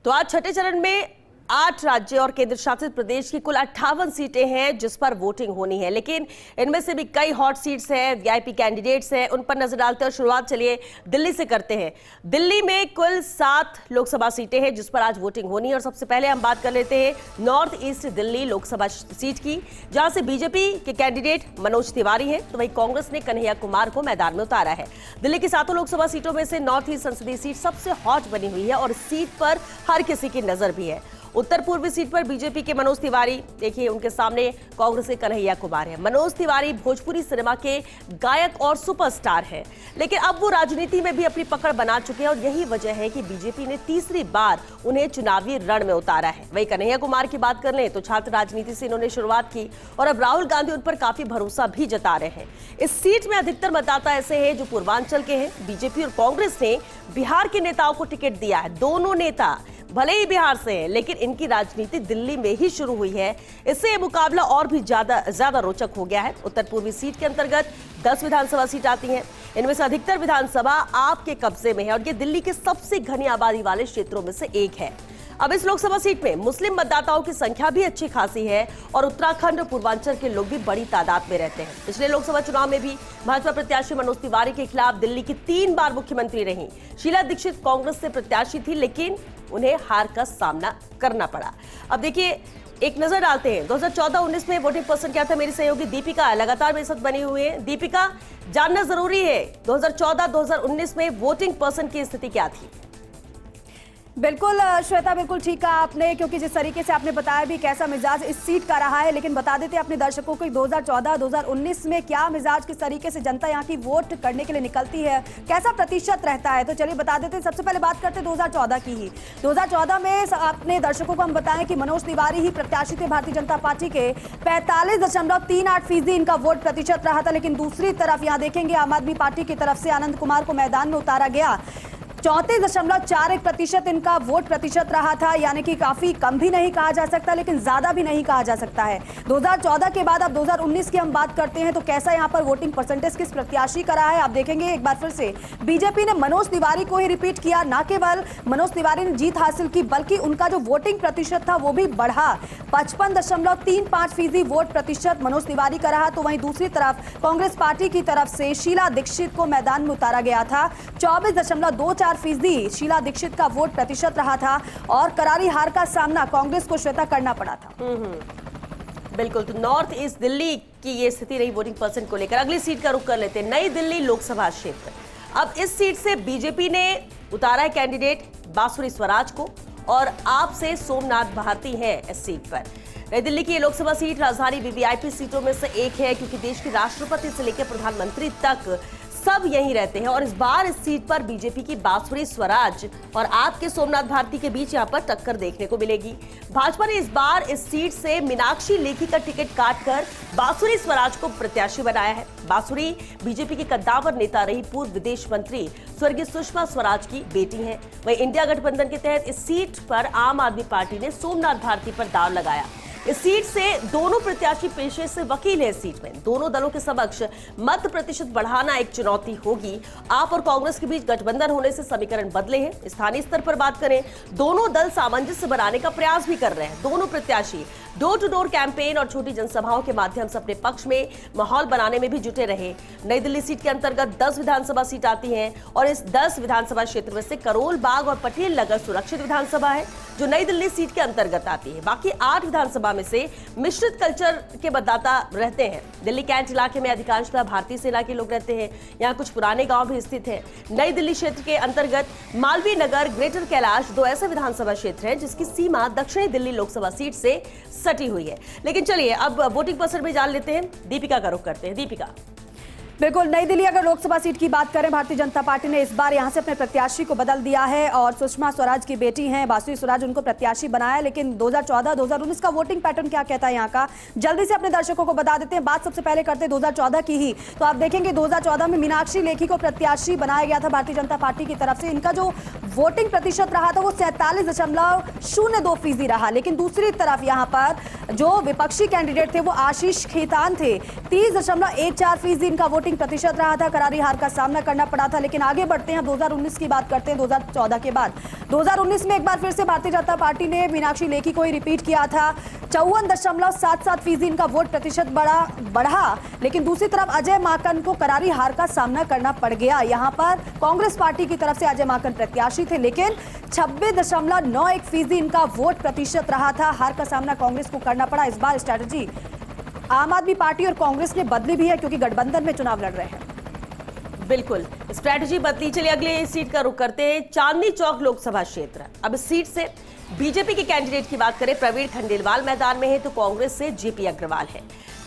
तो आज छठे चरण में 8 राज्य और केंद्र शासित प्रदेश की कुल 58 सीटें हैं जिस पर वोटिंग होनी है, लेकिन इनमें से भी कई हॉट सीट्स हैं, वीआईपी कैंडिडेट्स हैं, उन पर नजर डालते हैं। शुरुआत चलिए दिल्ली से करते हैं। दिल्ली में कुल 7 लोकसभा सीटें हैं जिस पर आज वोटिंग होनी है और सबसे पहले हम बात कर लेते हैं north east Delhi Lok Sabha seat की, जहां से बीजेपी के कैंडिडेट मनोज तिवारी हैं, तो वहीं कांग्रेस ने कन्हैया कुमार को मैदान में उतारा है। दिल्ली की 7 लोकसभा सीटों में से नॉर्थ ईस्ट संसदीय सीट सबसे हॉट बनी हुई है और इस सीट पर हर किसी की नजर भी है। उत्तर पूर्वी सीट पर बीजेपी के मनोज तिवारी, देखिए उनके सामने कांग्रेस के कन्हैया कुमार है। मनोज तिवारी भोजपुरी सिनेमा के गायक और सुपरस्टार हैं, लेकिन अब वो राजनीति में भी अपनी पकड़ बना चुके हैं और यही वजह है कि बीजेपी ने तीसरी बार उन्हें चुनावी रण में उतारा है। वहीं कन्हैया कुमार की बात कर लें तो छात्र राजनीति से इन्होंने शुरुआत की और अब राहुल गांधी उन पर काफी भरोसा भी जता रहे हैं। इस सीट में अधिकतर मतदाता ऐसे हैं जो पूर्वांचल के हैं। बीजेपी और कांग्रेस ने बिहार के नेताओं को टिकट दिया है। दोनों नेता भले ही बिहार से हैं, लेकिन इनकी राजनीति दिल्ली में ही शुरू हुई है। इससे ये मुकाबला और भी ज्यादा रोचक हो गया है। उत्तर पूर्वी सीट के अंतर्गत 10 विधानसभा सीट आती हैं। इनमें से अधिकतर विधानसभा आपके कब्जे में है और ये दिल्ली के सबसे घनी आबादी वाले क्षेत्रों में से एक है। अब इस लोकसभा सीट में मुस्लिम मतदाताओं की संख्या भी अच्छी खासी है और उत्तराखंड और पूर्वांचल के लोग भी बड़ी तादाद में रहते हैं। पिछले लोकसभा चुनाव में भी भाजपा प्रत्याशी मनोज तिवारी के खिलाफ दिल्ली की 3 बार मुख्यमंत्री रही शीला दीक्षित कांग्रेस से प्रत्याशी थी, लेकिन उन्हें हार का सामना करना पड़ा। अब देखिए एक नजर डालते हैं 2014-19 में वोटिंग परसेंट क्या था। मेरी सहयोगी दीपिका लगातार मेरे साथ बनी हुई है। दीपिका, जानना जरूरी है 2014-2019 में वोटिंग परसेंट की स्थिति क्या थी? बिल्कुल श्वेता, बिल्कुल ठीक कहा आपने, क्योंकि जिस तरीके से आपने बताया भी कैसा मिजाज इस सीट का रहा है, लेकिन बता देते हैं अपने दर्शकों को 2014-2019 में क्या मिजाज, किस तरीके से जनता यहाँ की वोट करने के लिए निकलती है, कैसा प्रतिशत रहता है। तो चलिए बता देते हैं। सबसे पहले बात करते हैं 2014 की ही। 2014 में अपने दर्शकों को हम बताएं कि मनोज तिवारी ही प्रत्याशी थे भारतीय जनता पार्टी के। 45.38% इनका वोट प्रतिशत रहा था, लेकिन दूसरी तरफ यहाँ देखेंगे आम आदमी पार्टी की तरफ से आनंद कुमार को मैदान में उतारा गया। 34.41% इनका वोट प्रतिशत रहा था, यानी कि काफी कम भी नहीं कहा जा सकता लेकिन ज्यादा भी नहीं कहा जा सकता है। 2014 के बाद अब 2019 की हम बात करते हैं तो कैसा यहां पर वोटिंग परसेंटेज किस प्रत्याशी का रहा है आप देखेंगे। एक बार फिर से बीजेपी ने मनोज तिवारी को ही रिपीट किया। न केवल मनोज तिवारी ने जीत हासिल की, बल्कि उनका जो वोटिंग प्रतिशत था वो भी बढ़ा। 55.35% वोट प्रतिशत मनोज तिवारी का रहा। तो वहीं दूसरी तरफ कांग्रेस पार्टी की तरफ से शीला दीक्षित को मैदान में उतारा गया था। 24.24% शीला दीक्षित का वोट प्रतिशत रहा था और करारी हार का सामना कांग्रेस को श्वेता करना पड़ा था। बिल्कुल, तो नॉर्थ ईस्ट दिल्ली की ये स्थिति रही वोटिंग परसेंट को लेकर। अगली सीट का रुख कर लेते हैं, नई दिल्ली लोकसभा क्षेत्र। अब इस सीट से बीजेपी ने उतारा है कैंडिडेट बांसुरी स्वराज को और आप से सोमनाथ भारती हैं इस सीट पर। नई दिल्ली की ये लोकसभा सीट राजधानी वीवीआईपी सीटों में से एक है, क्योंकि देश के राष्ट्रपति से लेकर प्रधानमंत्री तक सब यहीं रहते हैं और इस बार इस सीट पर बीजेपी की बांसुरी स्वराज और आपके सोमनाथ भारती के बीच यहां पर टक्कर देखने को मिलेगी। भाजपा ने इस बार इस सीट से मीनाक्षी लेखी का टिकट काटकर बांसुरी स्वराज को प्रत्याशी बनाया है। बांसुरी बीजेपी के कद्दावर नेता रही पूर्व विदेश मंत्री स्वर्गीय सुषमा स्वराज की बेटी हैं। वहीं इंडिया गठबंधन के तहत इस सीट पर आम आदमी पार्टी ने सोमनाथ भारती पर दांव लगाया। इस सीट से दोनों प्रत्याशी पेशे से वकील है। इस सीट में दोनों दलों के समक्ष मत प्रतिशत बढ़ाना एक चुनौती होगी। आप और कांग्रेस के बीच गठबंधन होने से समीकरण बदले हैं। स्थानीय स्तर पर बात करें, दोनों दल सामंजस्य बनाने का प्रयास भी कर रहे हैं। दोनों प्रत्याशी डोर टू डोर कैंपेन और छोटी जनसभाओं के माध्यम से अपने पक्ष में माहौल बनाने में भी जुटे रहे। नई दिल्ली सीट के अंतर्गत 10 विधानसभा सीट आती हैं और इस 10 विधानसभा क्षेत्र में से करोल बाग और पटेल नगर सुरक्षित विधानसभा है जो नई दिल्ली सीट के अंतर्गत आती है। बाकी 8 विधानसभा में से मिश्रित कल्चर के मतदाता रहते हैं। दिल्ली कैंट इलाके में अधिकांशतः भारतीय सेना के लोग रहते हैं। यहाँ कुछ पुराने गांव भी स्थित हैं। नई दिल्ली क्षेत्र के अंतर्गत मालवीय नगर, ग्रेटर कैलाश 2 ऐसे विधानसभा क्षेत्र हैं जिसकी सीमा दक्षिणी दिल्ली लोकसभा सीट से सटी हुई है। लेकिन चलिए अब वोटिंग परसेंट में जान लेते हैं। दीपिका का रुख करते हैं। दीपिका, बिल्कुल, नई दिल्ली अगर लोकसभा सीट की बात करें, भारतीय जनता पार्टी ने इस बार यहां से अपने प्रत्याशी को बदल दिया है और सुषमा स्वराज की बेटी हैं बांसुरी स्वराज, उनको प्रत्याशी बनाया। लेकिन 2014-2019 का वोटिंग पैटर्न क्या कहता है यहाँ का, जल्दी से अपने दर्शकों को बता देते हैं। बात सबसे पहले करते हैं 2014 की ही। तो आप देखेंगे 2014 में मीनाक्षी लेखी को प्रत्याशी बनाया गया था भारतीय जनता पार्टी की तरफ से। इनका जो वोटिंग प्रतिशत रहा था वो 47.02% रहा। लेकिन दूसरी तरफ यहां पर जो विपक्षी कैंडिडेट थे वो आशीष खेतान थे, 30.14% इनका वोटिंग प्रतिशत रहा था। करारी हार का सामना करना पड़ा था। लेकिन आगे बढ़ते हैं, 2019 की बात करते हैं। 2014 के बाद 2019 में एक बार फिर से भारतीय जनता पार्टी ने मीनाक्षी लेखी को ही रिपीट किया था। 54.77% इनका वोट प्रतिशत बढ़ा। लेकिन दूसरी तरफ अजय माकन को करारी हार का सामना करना पड़ गया। यहां पर कांग्रेस पार्टी की तरफ से अजय माकन प्रत्याशी थे, लेकिन 26.91% इनका वोट प्रतिशत रहा था। हार का सामना कांग्रेस को करना पड़ा। इस बार स्ट्रैटेजी आम आदमी पार्टी और कांग्रेस ने बदली भी है, क्योंकि गठबंधन में चुनाव लड़ रहे हैं। बिल्कुल, स्ट्रैटेजी बदली। चलिए अगले सीट का रुख करते हैं, चांदनी चौक लोकसभा क्षेत्र। अब इस सीट से बीजेपी के कैंडिडेट की बात करें, प्रवीण खंडेलवाल मैदान में है, तो कांग्रेस से जेपी अग्रवाल है।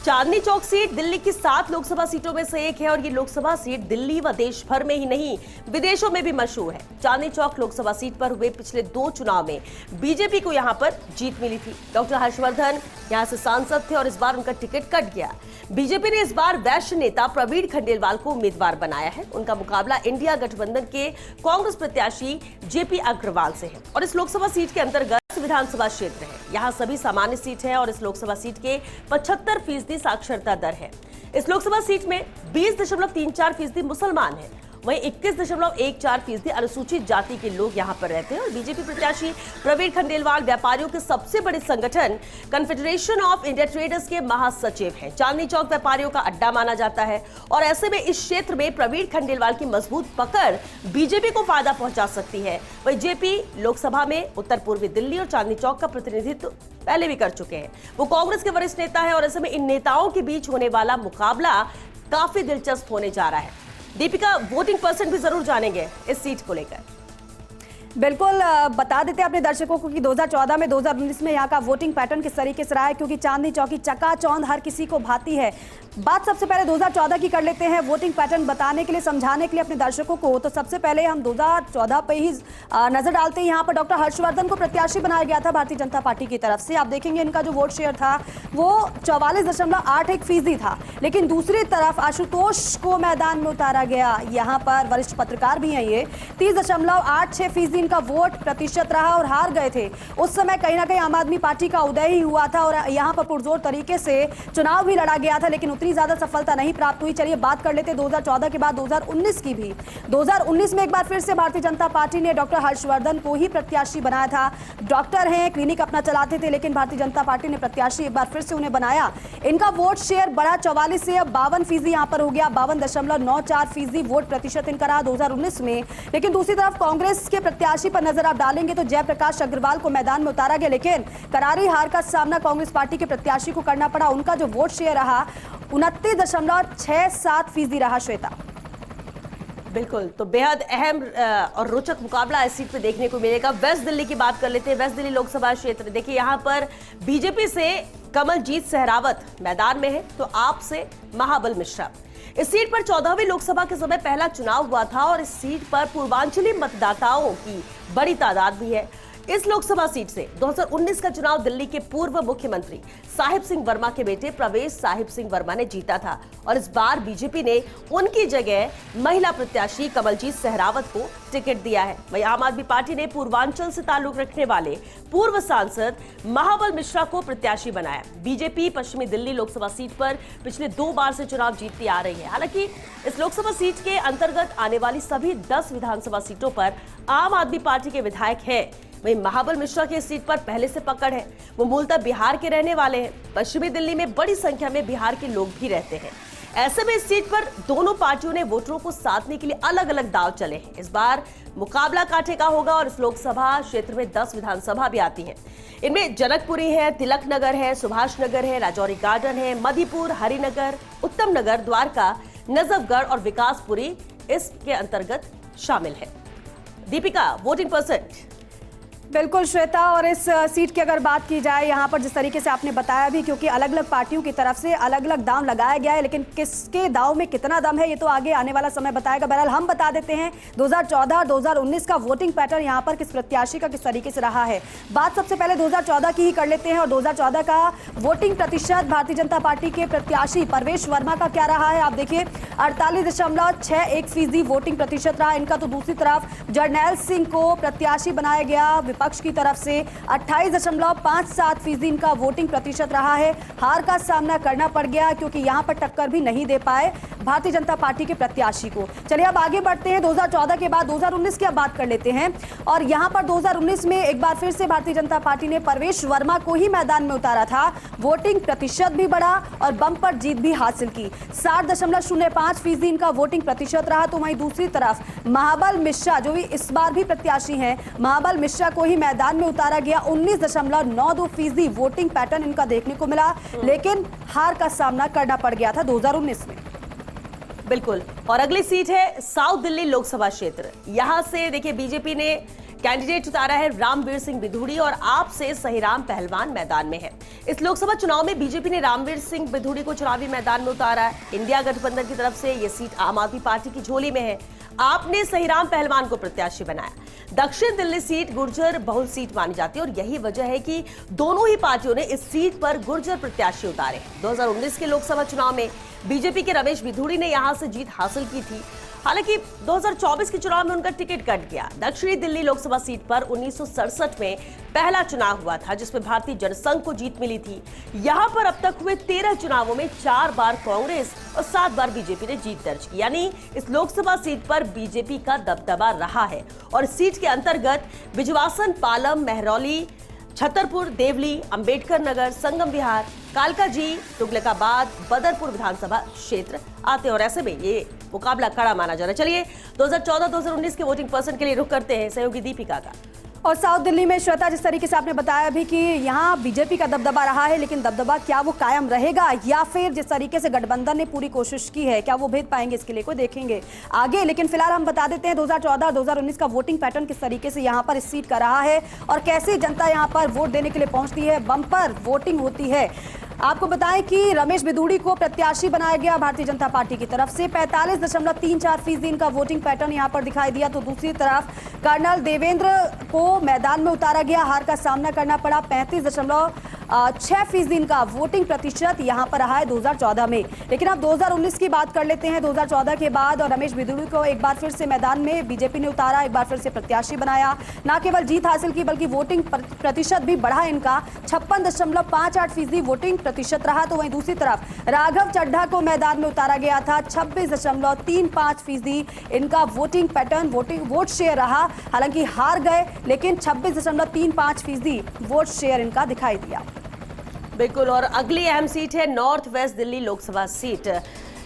चांदनी चौक सीट दिल्ली की 7 लोकसभा सीटों में से एक है और ये लोकसभा सीट दिल्ली व देश भर में ही नहीं, विदेशों में भी मशहूर है। चांदनी चौक लोकसभा सीट पर हुए पिछले 2 चुनाव में बीजेपी को यहां पर जीत मिली थी। डॉक्टर हर्षवर्धन यहां से सांसद थे और इस बार उनका टिकट कट गया। बीजेपी ने इस बार वैश्य नेता प्रवीण खंडेलवाल को उम्मीदवार बनाया है। उनका मुकाबला इंडिया गठबंधन के कांग्रेस प्रत्याशी जेपी अग्रवाल से है और इस लोकसभा सीट के अंतर्गत विधानसभा क्षेत्र है। यहाँ सभी सामान्य सीट है और इस लोकसभा सीट के 75% साक्षरता दर है। इस लोकसभा सीट में 20.34% मुसलमान हैं, वहीं 21.14% अनुसूचित जाति के लोग यहां पर रहते हैं। और बीजेपी प्रत्याशी प्रवीण खंडेलवाल व्यापारियों के सबसे बड़े संगठन कन्फेडरेशन ऑफ इंडिया ट्रेडर्स के महासचिव हैं। चांदनी चौक व्यापारियों का अड्डा माना जाता है और ऐसे में इस क्षेत्र में प्रवीण खंडेलवाल की मजबूत पकड़ बीजेपी को फायदा पहुंचा सकती है। वहीं जेपी लोकसभा में उत्तर पूर्वी दिल्ली और चांदनी चौक का प्रतिनिधित्व पहले भी कर चुके हैं। वो कांग्रेस के वरिष्ठ नेता है और ऐसे में इन नेताओं के बीच होने वाला मुकाबला काफी दिलचस्प होने जा रहा है। दीपिका, वोटिंग परसेंट भी जरूर जानेंगे इस सीट को लेकर। बिल्कुल, बता देते हैं अपने दर्शकों को कि 2014 में 2019 में यहाँ का वोटिंग पैटर्न किस तरीके से रहा है, क्योंकि चांदनी चौक की चकाचौंध हर किसी को भाती है। बात सबसे पहले 2014 की कर लेते हैं, वोटिंग पैटर्न बताने के लिए, समझाने के लिए अपने दर्शकों को। तो सबसे पहले हम 2014 पे ही नजर डालते हैं। यहाँ पर डॉक्टर हर्षवर्धन को प्रत्याशी बनाया गया था भारतीय जनता पार्टी की तरफ से। आप देखेंगे इनका जो वोट शेयर था वो 44.81% था। लेकिन दूसरी तरफ आशुतोष को मैदान में उतारा गया। यहाँ पर वरिष्ठ पत्रकार भी हैं ये। 30.86% इनका वोट प्रतिशत रहा और हार गए थे। उस समय कहीं ना कहीं आम आदमी पार्टी का उदय ही हुआ था और यहाँ पर पुरजोर तरीके से चुनाव भी लड़ा गया था, लेकिन उतनी ज्यादा सफलता नहीं प्राप्त हुई। चलिए बात कर लेते हैं 2014 के बाद 2019 की भी। 2019 में एक बार फिर से भारतीय जनता पार्टी ने डॉक्टर हर्षवर्धन को ही प्रत्याशी बनाया था। डॉक्टर हैं, क्लिनिक अपना चलाते थे, लेकिन भारतीय जनता पार्टी ने प्रत्याशी एक बार फिर से उन्हें बनाया। इनका वोट शेयर बढ़ा 44 से अब 52% यहाँ पर हो गया। 52.94% वोट प्रतिशत इनका रहा 2019 में। लेकिन दूसरी तरफ कांग्रेस के प्रत्याशी पर नजर आप डालेंगे तो जयप्रकाश अग्रवाल को मैदान में उतारा गया, लेकिन करारी हार का सामना कांग्रेस पार्टी के प्रत्याशी को करना पड़ा। उनका जो वोट शेयर रहा 29.67% रहा। श्वेता, बिल्कुल, तो बेहद अहम और रोचक मुकाबला इस सीट पे देखने को मिलेगा। वेस्ट दिल्ली की बात कर लेते हैं। वेस्ट दिल्ली लोकसभा क्षेत्र, देखिए यहाँ पर बीजेपी से कमलजीत सहरावत मैदान में है, तो आप से महाबल मिश्रा। इस सीट पर 14वीं लोकसभा के समय पहला चुनाव हुआ था और इस सीट पर पूर्वांचली मतदाताओं की बड़ी तादाद भी है। इस लोकसभा सीट से 2019 का चुनाव दिल्ली के पूर्व मुख्यमंत्री साहिब सिंह वर्मा के बेटे प्रवेश साहिब सिंह वर्मा ने जीता था और इस बार बीजेपी ने उनकी जगह महिला प्रत्याशी कमलजीत सहरावत को टिकट दिया है। वहीं आम आदमी पार्टी ने पूर्वांचल से ताल्लुक रखने वाले पूर्व सांसद महाबल मिश्रा को प्रत्याशी बनाया। बीजेपी पश्चिमी दिल्ली लोकसभा सीट पर पिछले 2 बार से चुनाव जीतती आ रही है। हालांकि इस लोकसभा सीट के अंतर्गत आने वाली सभी 10 विधानसभा सीटों पर आम आदमी पार्टी के विधायक है। वहीं महाबल मिश्रा की इस सीट पर पहले से पकड़ है। वो मूलतः बिहार के रहने वाले हैं। पश्चिमी दिल्ली में बड़ी संख्या में बिहार के लोग भी रहते हैं। ऐसे में इस सीट पर दोनों पार्टियों ने वोटरों को साधने के लिए अलग अलग दांव चले हैं। इस बार मुकाबला कांटे का होगा और इस लोकसभा क्षेत्र में 10 विधानसभा भी आती है। इनमें जनकपुरी है, तिलक नगर है, सुभाष नगर है, राजौरी गार्डन है, मधीपुर, हरिनगर, उत्तम नगर, द्वारका, नजफगढ़ और विकासपुरी इसके अंतर्गत शामिल है। Deepika, voting percent. बिल्कुल श्वेता, और इस सीट की अगर बात की जाए यहाँ पर जिस तरीके से आपने बताया भी, क्योंकि अलग अलग पार्टियों की तरफ से अलग अलग दांव लगाया गया है, लेकिन किसके दांव में कितना दम है ये तो आगे आने वाला समय बताएगा। बहरहाल हम बता देते हैं 2014-2019 का वोटिंग पैटर्न यहाँ पर किस प्रत्याशी का किस तरीके से रहा है। बात सबसे पहले 2014 की ही कर लेते हैं, और 2014 का वोटिंग प्रतिशत भारतीय जनता पार्टी के प्रत्याशी परवेश वर्मा का क्या रहा है। आप देखिए 48.61% वोटिंग प्रतिशत रहा इनका। तो दूसरी तरफ जर्नैल सिंह को प्रत्याशी बनाया गया विपक्ष की तरफ से, 28.57% इनका वोटिंग प्रतिशत रहा है। हार का सामना करना पड़ गया क्योंकि यहां पर टक्कर भी नहीं दे पाए भारतीय जनता पार्टी के प्रत्याशी को। चलिए अब आगे बढ़ते हैं, 2014 के बाद 2019 की अब बात कर लेते हैं। और यहां पर 2019 में एक बार फिर से भारतीय जनता पार्टी ने परवेश वर्मा को ही मैदान में उतारा था। वोटिंग प्रतिशत भी बढ़ा और बम्पर जीत भी हासिल की, 60.05% इनका वोटिंग प्रतिशत रहा। तो वहीं दूसरी तरफ महाबल मिश्रा जो भी इस बार भी प्रत्याशी हैं, महाबल मिश्रा को ही मैदान में उतारा गया, 19.92% वोटिंग पैटर्न इनका देखने को मिला, लेकिन हार का सामना करना पड़ गया था 2019 में। बिल्कुल। और अगली सीट है साउथ दिल्ली लोकसभा क्षेत्र। यहां से देखिए बीजेपी ने कैंडिडेट उतारा है रामवीर सिंह बिधूड़ी, और आप से सहीराम पहलवान मैदान में है। इस लोकसभा चुनाव में बीजेपी ने रामवीर सिंह बिधूड़ी को चुनावी मैदान में उतारा है। इंडिया गठबंधन की तरफ से यह सीट आम आदमी पार्टी की झोली में है। आपने सहीराम पहलवान को प्रत्याशी बनाया। दक्षिण दिल्ली सीट गुर्जर बहुल सीट मानी जाती है, और यही वजह है कि दोनों ही पार्टियों ने इस सीट पर गुर्जर प्रत्याशी उतारे। 2019 के लोकसभा चुनाव में बीजेपी के रमेश बिधूड़ी ने यहां से जीत हासिल की थी। हालांकि 2024 के चुनाव में उनका टिकट कट गया। दक्षिणी दिल्ली लोकसभा सीट पर 1967 में पहला चुनाव हुआ था जिसमें भारतीय जनसंघ को जीत मिली थी। यहां पर अब तक हुए 13 चुनावों में 4 बार कांग्रेस और 7 बार बीजेपी ने जीत दर्ज की, यानी इस लोकसभा सीट पर बीजेपी का दबदबा रहा है। और इस सीट के अंतर्गत बिजवासन, पालम, महरौली, छतरपुर, देवली, अंबेडकर नगर, संगम विहार, कालकाजी, तुगलकाबाद, बदरपुर विधानसभा क्षेत्र आते हैं, और ऐसे में ये मुकाबला कड़ा माना जा रहा है। चलिए 2014-2019 के वोटिंग पर्सन के लिए रुख करते हैं सहयोगी दीपिका का। और साउथ दिल्ली में श्वेता जिस तरीके से आपने बताया भी कि यहाँ बीजेपी का दबदबा रहा है, लेकिन दबदबा क्या वो कायम रहेगा, या फिर जिस तरीके से गठबंधन ने पूरी कोशिश की है क्या वो भेद पाएंगे, इसके लिए कोई देखेंगे आगे। लेकिन फिलहाल हम बता देते हैं 2014-2019 का वोटिंग पैटर्न किस तरीके से यहाँ पर इस सीट का रहा है और कैसे जनता यहाँ पर वोट देने के लिए पहुंचती है, बम्पर वोटिंग होती है। आपको बताएं कि रमेश बिधूड़ी को प्रत्याशी बनाया गया भारतीय जनता पार्टी की तरफ से, 45.34% इनका वोटिंग पैटर्न यहां पर दिखाई दिया। तो दूसरी तरफ कर्नल देवेंद्र को मैदान में उतारा गया, हार का सामना करना पड़ा, 35.6% इनका वोटिंग प्रतिशत यहां पर रहा है 2014 में। लेकिन अब 2019 की बात कर लेते हैं। 2014 के बाद और रमेश बिधूड़ी को एक बार फिर से मैदान में बीजेपी ने उतारा, एक बार फिर से प्रत्याशी बनाया, न केवल जीत हासिल की बल्कि वोटिंग प्रतिशत भी बढ़ा इनका, 56.58% वोटिंग प्रतिशत रहा। तो वहीं दूसरी तरफ राघव चड्ढा को मैदान में उतारा गया था, 26.35% इनका वोटिंग पैटर्न वोट शेयर रहा। हालांकि हार गए, लेकिन 26.35% वोट शेयर इनका दिखाई दिया। बिल्कुल। और अगली अहम सीट है north west Delhi Lok Sabha seat.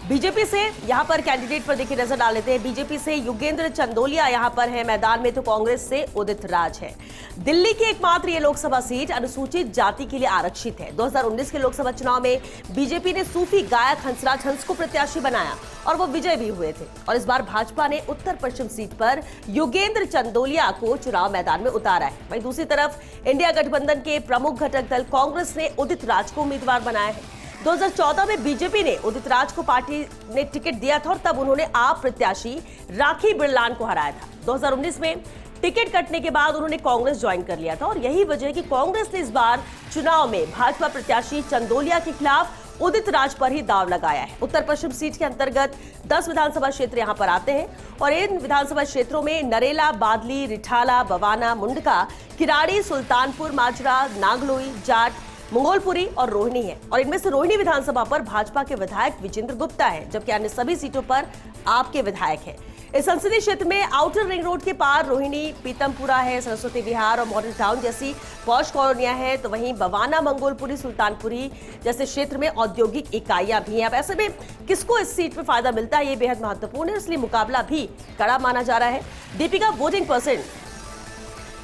BJP से यहां पर कैंडिडेट पर देखिए नजर डाल लेते हैं। बीजेपी से योगेंद्र चंदोलिया यहां पर है मैदान में, तो कांग्रेस से उदित राज है। दिल्ली की एकमात्र ये लोकसभा सीट अनुसूचित जाति के लिए आरक्षित है। 2019 के लोकसभा चुनाव में बीजेपी ने सूफी गायक हंसराज हंस को प्रत्याशी बनाया और वो विजय भी हुए थे। और इस बार भाजपा ने उत्तर पश्चिम सीट पर योगेंद्र चंदोलिया को चुनाव मैदान में उतारा है। वहीं दूसरी तरफ इंडिया गठबंधन के प्रमुख घटक दल कांग्रेस ने उदित राज को उम्मीदवार बनाया है। 2014 में बीजेपी ने उदित राज को पार्टी ने टिकट दिया था और तब उन्होंने आप प्रत्याशी राखी बिरलान को हराया था। 2019 में टिकट कटने के बाद उन्होंने कांग्रेस ज्वाइन कर लिया था, और यही वजह है कि कांग्रेस ने इस बार चुनाव में भाजपा प्रत्याशी चंदोलिया के खिलाफ उदित राज पर ही दांव लगाया है। उत्तर पश्चिम सीट के अंतर्गत 10 विधानसभा क्षेत्र यहां पर आते हैं, और इन विधानसभा क्षेत्रों में नरेला, बादली, रिठाला, बवाना, मुंडका, किराड़ी, सुल्तानपुर माजरा, नागलोई, जाट, मंगोलपुरी और रोहिणी है। और इनमें से रोहिणी विधानसभा पर भाजपा के विधायक विजेंद्र गुप्ता है, जबकि अन्य सभी सीटों पर आपके विधायक हैं। इस संसदीय क्षेत्र में आउटर रिंग रोड के पार रोहिणी, पीतमपुरा है, सरस्वती विहार और मॉडल टाउन जैसी पॉश कॉलोनियां हैं, तो वहीं बवाना, मंगोलपुरी, सुल्तानपुरी जैसे क्षेत्र में औद्योगिक इकाइयां भी हैं। अब ऐसे में किसको इस सीट में फायदा मिलता है, ये बेहद महत्वपूर्ण है, इसलिए मुकाबला भी कड़ा माना जा रहा है। दीपिका, वोटिंग परसेंट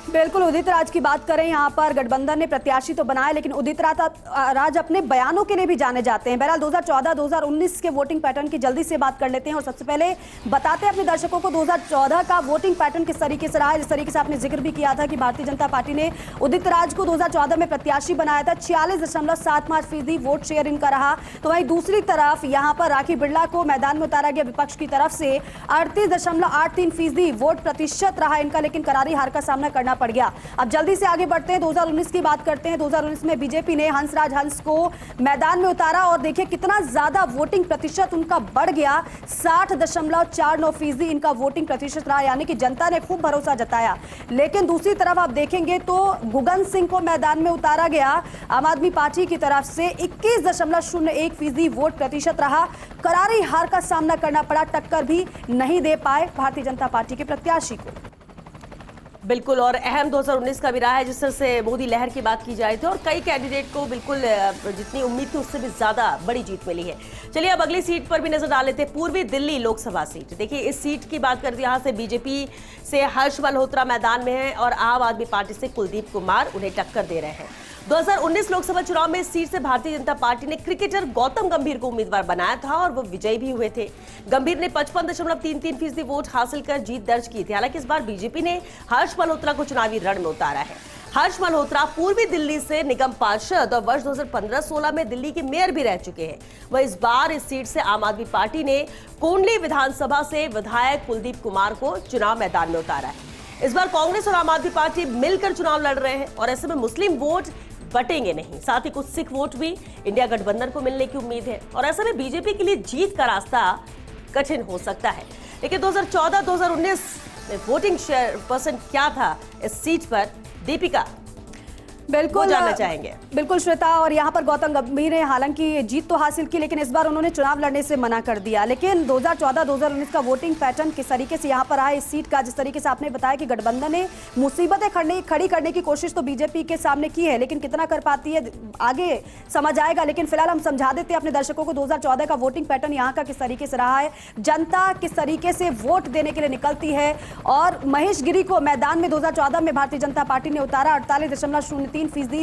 बिल्कुल, उदित राज की बात करें, यहाँ पर गठबंधन ने प्रत्याशी तो बनाया, लेकिन उदित राज अपने बयानों के लिए भी जाने जाते हैं। बहरहाल 2014-2019 के वोटिंग पैटर्न की जल्दी से बात कर लेते हैं और सबसे पहले बताते हैं अपने दर्शकों को 2014 का वोटिंग पैटर्न किस तरीके से रहा है। जिस तरीके से आपने जिक्र भी किया था कि भारतीय जनता पार्टी ने उदित राज को 2014 में प्रत्याशी बनाया था, 46.75% वोट शेयर इनका रहा। तो वहीं दूसरी तरफ यहाँ पर राखी बिरला को मैदान में उतारा गया विपक्ष की तरफ से, 38.83% वोट प्रतिशत रहा इनका, लेकिन करारी हार का सामना करना पड़ गया। अब जल्दी से आगे बढ़ते हैं, 2019 की बात करते हैं। 2019 में बीजेपी ने हंसराज हंस को मैदान में उतारा और देखिए कितना ज्यादा वोटिंग प्रतिशत उनका बढ़ गया, 60.49% इनका वोटिंग प्रतिशत रहा, यानी कि जनता ने खूब भरोसा जताया। लेकिन दूसरी तरफ आप देखेंगे तो गुगन सिंह को मैदान में उतारा गया आम आदमी पार्टी की तरफ से, 21.01% वोट प्रतिशत रहा, करारी हार का सामना करना पड़ा, टक्कर भी नहीं दे पाए भारतीय जनता पार्टी के प्रत्याशी को। बिल्कुल, और अहम 2019 का भी रहा है जिस तरह से मोदी लहर की बात की जाए तो, और कई कैंडिडेट को बिल्कुल जितनी उम्मीद थी उससे भी ज्यादा बड़ी जीत मिली है। चलिए अब अगली सीट पर भी नजर डाल लेते हैं, पूर्वी दिल्ली लोकसभा सीट। देखिए इस सीट की बात करते हैं, यहाँ से बीजेपी से हर्ष मल्होत्रा मैदान में है और आम आदमी पार्टी से कुलदीप कुमार उन्हें टक्कर दे रहे हैं। 2019 लोकसभा चुनाव में इस सीट से भारतीय जनता पार्टी ने क्रिकेटर गौतम गंभीर को उम्मीदवार बनाया था और वो विजयी भी हुए थे। गंभीर ने 55.33% वोट हासिल कर जीत दर्ज की थी। हालांकि इस बार बीजेपी ने हर्ष मल्होत्रा को चुनावी रण में उतारा है। हर्ष मल्होत्रा पूर्वी दिल्ली से निगम पार्षद और वर्ष 2015-16 में दिल्ली के मेयर भी रह चुके हैं। वह इस बार इस सीट से आम आदमी पार्टी ने कोंडली विधानसभा से विधायक कुलदीप कुमार को चुनाव मैदान में उतारा है। इस बार कांग्रेस और आम आदमी पार्टी मिलकर चुनाव लड़ रहे हैं और ऐसे में मुस्लिम वोट बटेंगे नहीं, साथ ही कुछ सिख वोट भी इंडिया गठबंधन को मिलने की उम्मीद है और ऐसे में बीजेपी के लिए जीत का रास्ता कठिन हो सकता है। लेकिन 2014-2019 में वोटिंग शेयर परसेंट क्या था इस सीट पर, दीपिका बिल्कुल जानना चाहेंगे। बिल्कुल श्वेता, और यहाँ पर गौतम गंभीर ने हालांकि जीत तो हासिल की, लेकिन इस बार उन्होंने चुनाव लड़ने से मना कर दिया। लेकिन 2014-2019 का वोटिंग पैटर्न किस तरीके से यहाँ पर आया इस सीट का, जिस तरीके से आपने बताया कि गठबंधन ने मुसीबतें खड़ी करने की कोशिश तो बीजेपी के सामने की है, लेकिन कितना कर पाती है आगे समझ आएगा। लेकिन फिलहाल हम समझा देते हैं अपने दर्शकों को 2014 का वोटिंग पैटर्न यहाँ का किस तरीके से रहा है, जनता किस तरीके से वोट देने के लिए निकलती है। और महेश गिरी को मैदान में 2014 में भारतीय जनता पार्टी ने उतारा, 48.03%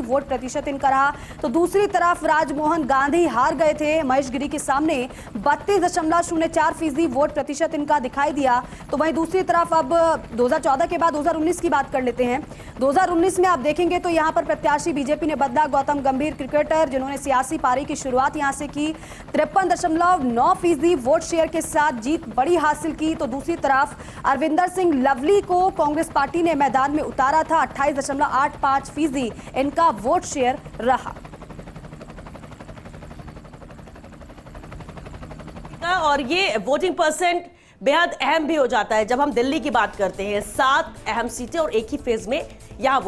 वोट प्रतिशत इनका रहा। तो दूसरी तरफ राजमोहन गांधी हार गए थे महेश गिरी के सामने, 32.04% वोट प्रतिशत इनका दिखाई दिया। तो वहीं दूसरी तरफ अब 2014 के बाद 2019 की बात कर लेते हैं। 2019 में आप देखेंगे तो यहाँ पर प्रत्याशी बीजेपी ने बदला, गौतम गंभीर क्रिकेटर जिन्होंने सियासी पारी की शुरुआत यहाँ से की, 53.9% वोट शेयर के साथ जीत बड़ी हासिल की। तो दूसरी तरफ अरविंदर सिंह लवली को कांग्रेस पार्टी ने मैदान में उतारा था, 28.85% इनका वोट शेयर रहा। और ये वोटिंग परसेंट बेहद अहम भी हो जाता है जब हम दिल्ली की बात करते हैं। 7 अहम सीटें और एक ही फेज में यहाँ